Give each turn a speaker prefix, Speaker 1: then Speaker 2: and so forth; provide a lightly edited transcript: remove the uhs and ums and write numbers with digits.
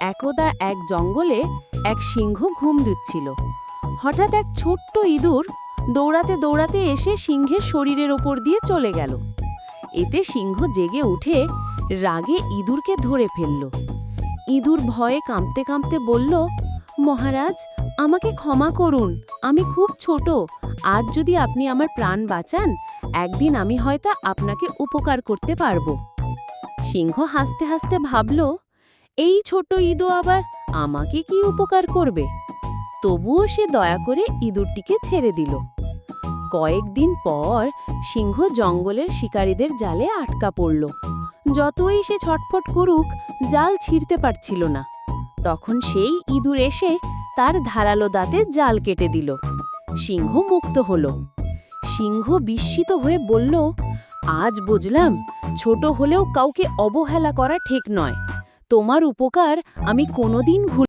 Speaker 1: একদা এক জঙ্গলে এক সিংহ ঘুম দিচ্ছিল। হঠাৎ এক ছোট্ট ইঁদুর দৌড়াতে দৌড়াতে এসে সিংহের শরীরের ওপর দিয়ে চলে গেল। এতে সিংহ জেগে উঠে রাগে ইঁদুরকে ধরে ফেলল। ইঁদুর ভয়ে কাঁপতে কাঁপতে বলল, মহারাজ, আমাকে ক্ষমা করুন, আমি খুব ছোট। আজ যদি আপনি আমার প্রাণ বাঁচান, একদিন আমি হয়তো আপনাকে উপকার করতে পারবো। সিংহ হাসতে হাসতে ভাবল, এই ছোট ইঁদুর আবার আমাকে কি উপকার করবে? তবুও সে দয়া করে ইঁদুরটিকে ছেড়ে দিল। কয়েকদিন পর সিংহ জঙ্গলের শিকারীদের জালে আটকা পড়ল। যতই সে ছটফট করুক, জাল ছিঁড়তে পারছিল না। তখন সেই ইঁদুর এসে তার ধারালো দাঁতে জাল কেটে দিল। সিংহ মুক্ত হল। সিংহ বিস্মিত হয়ে বলল, আজ বুঝলাম, ছোট হলেও কাউকে অবহেলা করা ঠিক নয়। তোমার উপকার আমি কোনোদিন ভুলব না।